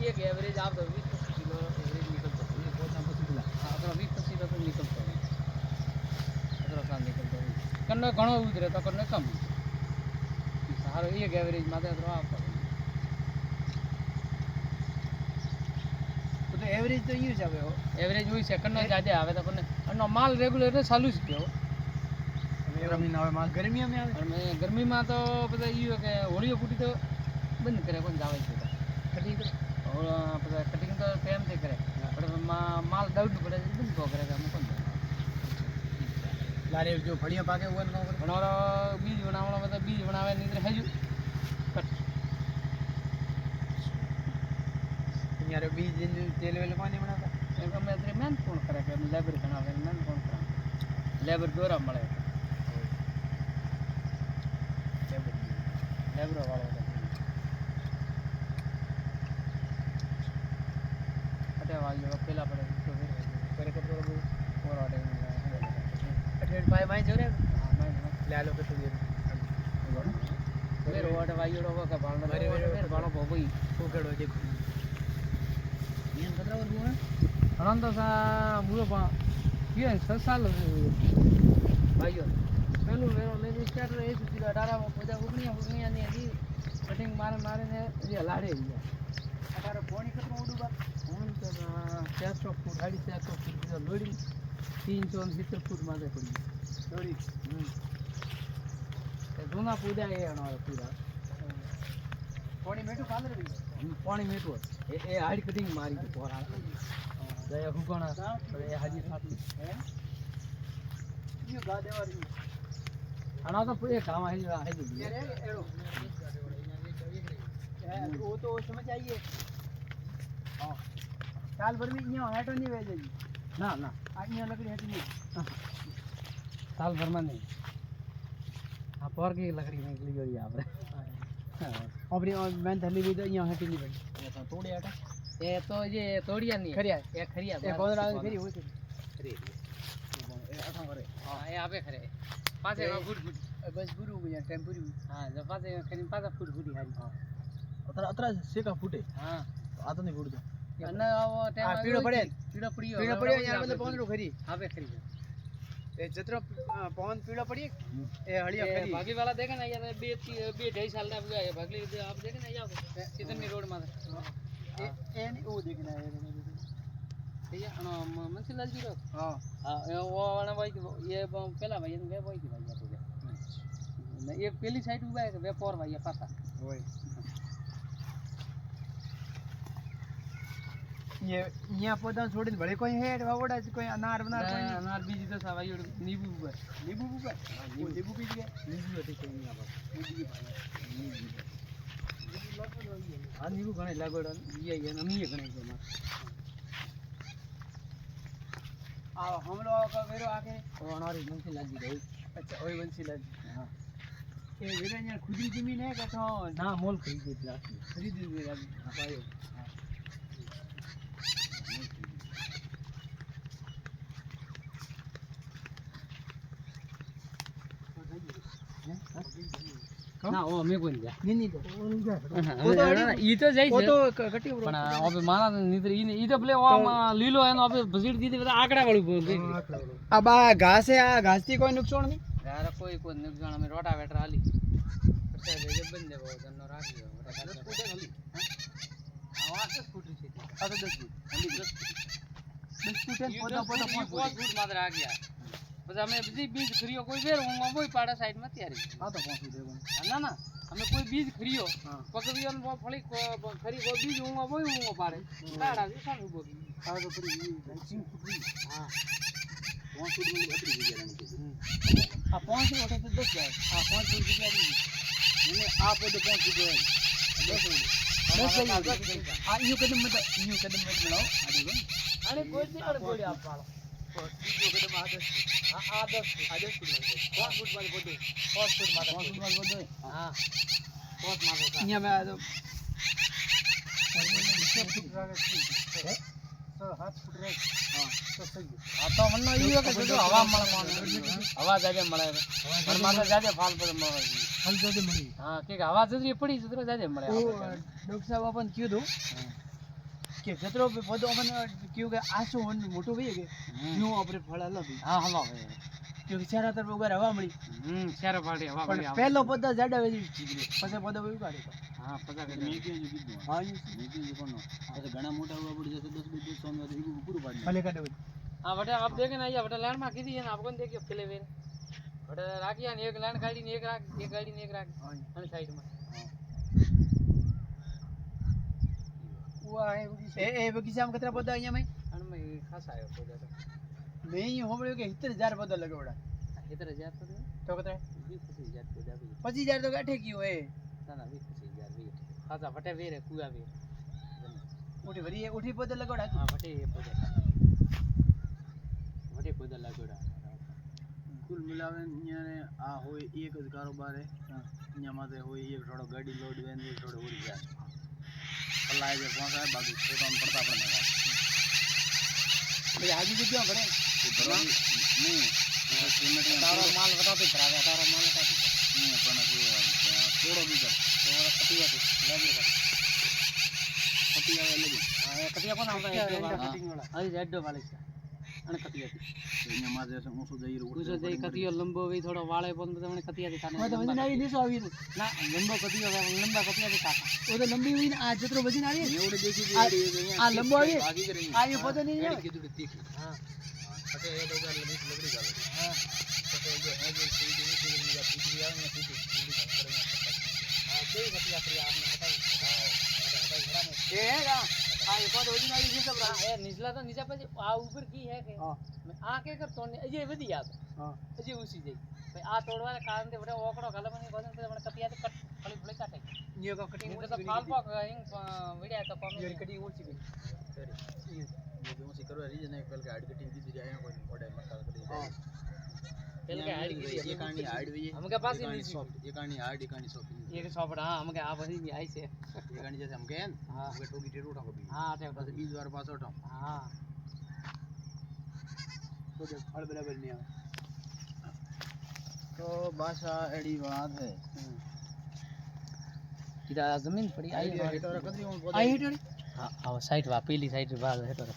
एक एवरेज आप तो 20-25 किलो एवरेज निकलता है। ये बहुत आपको किलो हां तो 20-25 किलो तो निकलता है। अदर का निकलता है कन्ने घणो उतरे तो कन्ने कम सारो एक एवरेज माथे तो आप तो एवरेज तो यूज आवे हो एवरेज हुई से कन्ने ज्यादा आवे तो कन्ने अनो माल रेगुलर ने चालू ज पियो गर्मी ना आवे माल गर्मी में आवे અને ગરમીમાં તો બધા ઈ કે હોળીઓ ફૂટી તો બંધ કરે કોણ જાવે છે कटिंग બધા કટિંગ તો ટાઈમ થી કરે પણ માલ દાઉડ પડે બંધ કો કરે અમે કોણ लारे जो फड़िया पाके वो न करे પણ ઓર બીજ બનાવવાનો બધા બીજ બનાવે ની અંદર હેજુ કટ यार बीज तेल वेल कोनी बनाता એક અમે અત્રે મેન કોણ કરે કે લેબર બનાવે મેન કોણ કરે લેબર દોરા મળે લેબર વાળો અટે વાગ્યો પેલા પડે તો કરે કે થોડો ઓર ઓડે अठेड़ पाए माई जोरे हां मैं ले लो के तो ये मेरे वाट वाइयो रो का बाल मेरे बालो बोई कोकड़ो देखो ये कतरा और हुआ अनंत सा मुरो पा ये 6 साल भाइयो पेलू मेरो लेनी स्टार्ट रे सुती डारा पजा उगनिया ने दी कटिंग मारे ने ये लाड़े दिया अठारो पानी कतरो उडुबा फोन तो 400 फुट 450 फुट लोडिंग 370 फुट माथे पड़ी लोडिंग जूना पूजा है हमारा पूरा पानी मेटू कालर भी पानी मेटू ए हार्ड कटिंग मारी तो पोरा दया हुकणा ए हाजी साथी है ये गा देवारी अना तो पूरे काम है एड़ो वो तो समझ आइए हां साल भर में यहाँ हेटो नहीं भेजे ना ना आज यहाँ लकड़ी हेटी नहीं साल भर में नहीं आप और की लकड़ी निकली हो यहाँ पे अपनी मैं थली भी तो यहाँ हेटी नहीं भेजी ऐसा तोड़े हटा ये तो ये तोड़िया नहीं खरिया ये खरिया ये कौन रात खरी हुई थी खरी ये अठा करे हां ये आपे खरे पासे फुट बस पूरी हो गई टाइम पूरी हुई हां जब पासे खरी पासा फुट फुटी हारी हां अतरा अतरा से का फुटे हां आ तो नहीं फुटतो અને આવો ટાઈમ પીળો પડ્યો પીળો પડ્યો યાર मतलब पौंदरो खरी आपे खरी ए जतरो पौंद पीळो पड़ी ए हळिया खरी भागी वाला देखे ना यार बे 2.5 साल ना भागली आप देखे ना या सीधनी रोड में ए नहीं वो देखना है ये मनसीलाल जी रो हां हां वो वाला भाई ये पहला भाई ने भाई की भाई तो एक पहली साइड उबा है वे पोर भाई पासा वही ये यहाँ पौधा छोड़ी बड़े कोई है वावड़ा कोई अनार बनार कोई अनार बीज तो सवाई नींबू ऊपर नींबू ऊपर नींबू बीज गए नींबू होती कोई नहीं आप नींबू की भाई हां नींबू घणे लागोड़ा ये नमी ये घणे के आ हम लोग का वेरो आके और हमारी बंसी लगी गई अच्छा ओए बंसी लग हां ये वेरो यहाँ खुदी जमीन है का तो ना मोल खरीदी थी खरीदी हुई है भाई ना ओ हमें कोई नहीं नहीं तो ई तो जाई वो છે तो कटी પણ હવે મારા નીતર ઈ તો પ્લે ઓમાં લીલો એનો હવે ભજીડ દીધી બધા આકડા વાળું બોલ દે अब आ घास है आ घास थी कोई नुकसान नहीं यार कोई नुकसान हमें रोटा वेटर आली अच्छा जे बन दे वो जन्नो राखी हो 10 फुट खाली हां 10 फुट છે આ તો 10 ફૂટ ખાલી 10 ફૂટ 10 ફૂટ પોતા 5 ફૂટ માત્ર આ ગયા પછી અમે બીજ ખરીયો કોઈ વેર હું કોઈ પાડા સાઈડ માં તૈયારી हां तो 5 फूट देगो ना ना हमें कोई बीज खरीयो पकवियन वो फली खरी वो बीज हुआ वो पाड़े काड़ा दिशा में बोगी आ तो पूरी 5 फुट हां 5 फुट में अतरी हो जाने के आ 5 फुट होते तो 10 जाए हां 5 फुट की जाए मैंने आप तो 5 फुट है 10 फुट आ यो कदम मत बनाओ आ देखो अरे कोई नहीं कर बोले आप पालो यो कदम आ 10 हां आ 10 फुट 5 फुट वाली बोले 5 फुट माथा 5 फुट वाली बोले हां 5 माथा यहाँ में आ तो 7 फुट रहे हां तो सही आ तो मन्नो ई के जो हवा मळे हवा जाजे मळे पर माथा जाजे फाल पर मळे फल जाजे मળી हां के हवा जरी पड़ी जरो जाजे मळे डॉक्टर साहब अपन क्यों दो કે જતરો બધો મને ક્યું કે આસો મોટો ભઈ કે નું આપણે ફળ અલગ હા હલો ક્યું ચારા તરફ ઉગર હવા મળી શેરો પાડી હવા પણ પડી પહેલો પદા જાડા વેજી ચીગરે પછી પદા ઉગાડી હા પતા કે મેં કીધું કીધું હા મેં કીધું કોનો પછી ઘણા મોટા ઉવા પડી જશે 10 2 100 તો ઈ પૂરું પાડી ભલે કાઢે हाँ बटे आप देखे ना ये बटे लाइन में की दी है ना आपको देखियो पहले वेर बटे राखिया ने एक लाइन गाड़ी ने एक राख एक गाड़ी ने एक राख અને સાઈડ માં ઉવા એ બગીચામાં કતરા પદા અહીંયા મે અને મે ખાસ આયો પોદા મે અહીં હોબળ્યો કે 70000 પદા લગાવડા 70000 તો કતરા 25000 પોદા भी 25000 તો ગાઠે ગયો એ ना ना 25000 भी खासा बटे वेर है कुआ वेर ઉઠી ભરી ઉઠી પદા લગાવડા हां बटे ये पोदा लागोड़ा કુલ મિલાવે અહીંયા આ હોય એક જ કારોબાર હે અહીંયા માથે હોય એક થોડો ગાડી લોડ વેન એક થોડો ઉડી જાય અલ્લાહ જે પહોંચાય બાકી પોતાને પડતા પણ નહીં ભાઈ હાજી જગ્યા ઘણે એ ભરવા નહીં સિમેન્ટ तारो माल बता दे भरावे तारो माल बता दे નહીં પણ થોડો બીજો तो कटिया से लेबर का પતી આવે લગી हां ये कटिया कोना होता है કટિંગ વાળા अरे जेडो वाले से અને કટિયા અહીંયા માથે ઊંચું જઈ રહ્યું પૂછો જઈ કટિયો લંબો વી થોડો વાળે પણ તમને કટિયા દેખાને તો વજન આવી દીસો આવી ના લંબો કટિયો લંબા કટિયા દેખાતા ઓ તો લંબી હોય ને આ જતરો વજન આવી એવડે દેખી આ અહીંયા લંબો આવી ભાગી કરી આ એ પદા નહીં આવે કીધું કે તીખી હા પટે એ ડોગર લગડી ગાલે હા પટે જે હે જે સીધી નીચે ની તીખી આવે ને સીધી સીધી કરે હા બે કટિયા પ્રિય આપને બતાવું એ હે કા આ એ પદ વજન આવી દીસો હા એ નીચલા તો નીચે પછી આ ઉપર કી હે કે હા આ કે કરતો ને અજે વધી જાતો હા હજી ઊંચી જઈ ભાઈ આ તોડવાને કારણે બડે ઓકડો ગાલે મને વજન તો મને કટિયા તો કટ ફળી ફળી કાટે નિયો કા કટિંગ તો ફાલ પાક ઇંગ વિડિયા તો કોમે યો કટિંગ ઓછી ગઈ ये जो सी करो रीजन है पहले हार्ड कटिंग की जाए कोई बड़े मसाला करी हां પેલ કે હાડ ये कहानी हार्ड हुई है हम के पास ही नहीं सॉफ्ट ये कहानी हार्ड ये कहानी सॉफ्ट एक सोपड़ा हां हम के आ बही भी आई से ये कहानी जैसे हम कहें हां हम ठोकी टेर उठा को भी हां ते बस 20 बार पास उठा हां તો ફળ બરાબર નહીં આવે तो भाषा एडी बात है किदा जमीन पड़ी आई हेटर कदरी on આ હેઠળ हां आ साइड वा पीली साइड वाल है तो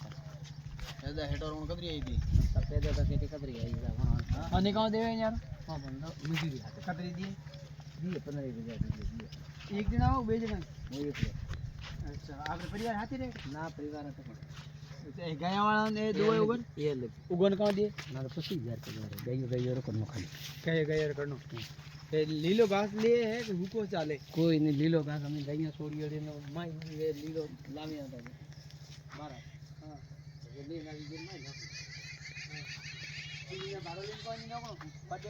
एदा हेटर on कदरी आई थी सफेद तो केटी कदरी आई हां અને કાં દેવે યાર हां बंदो मजूरी हाथ કતરી દી दिए 15000 दिए એક જણ આવો બે જણ वो एक અચ્છા આપણે પરિવાર હાથી રે ना परिवार तो એ ગયા વાળા ને દોય ઉગન ये ले ઉગન કાં દે ना तो 25000 के गयो गयो रो करनो खाली ગયા કરનો એ લીલો ઘાસ લે હે કે હુકો ચાલે कोई नहीं लीलो घास हमें गईया छोड़ी अड़े नो माई ये लीलो लावी आता है मारा हां ये ले ना ये माई ना ઈ બારો લેન કોઈ નહીં નાખો બડે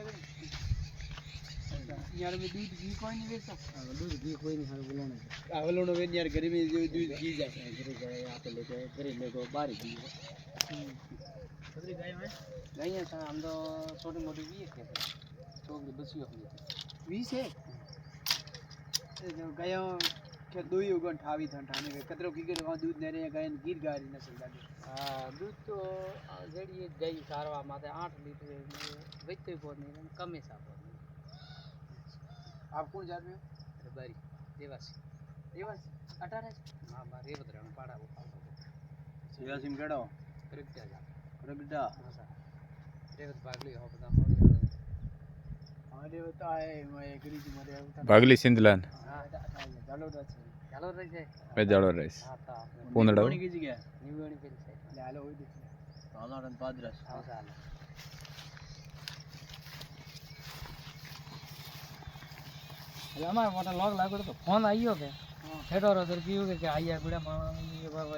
યાર મે દૂધ ઘી કોઈ નહીં વેચતો दूध घी कोई नहीं हाल बोलने આ ઓલોનો વેન યાર ગરમી જેવું દૂધ ઘી જાય घरे गए आप लेके घरे लेको बारी घी કતરી ગાય હે गईया था हम तो छोटी मोटी भी है छोकरी बसी हो गई 20 है એ જો ગયો કે દોઈ ઉગન ઠાવી ઠાને કે કતરો કીગર દૂધ ને રે ગાય ને ગીર ગારી નસલ લાગે हाँ दूध तो जड़ी एक गई सारवा माथे 8 लीटर वेचते बहुत नहीं कम हिसाब आप कौन जात में बारी देवासी देवास 18 हाँ बारी बदराण पाड़ा वो सियासिम केड़ो करीब क्या जा रगडा हाँ सर रेवत भागली हो पता अरे होता है मैं करी थी मरे भागली सिंधलान हाँ ચાલો તો છે चलो रही जाए વેજાળો રહીશ हाँ था પૂંદડો કોની કી જગ્યા न्यूवाणी पे से લે હાલો હોય દે સાલાડન પાદરસ हाँ साल हमारे मोटा लॉग लागो तो फोन आइयो के हेडो रो दर कियो के आइया गुड़ा मां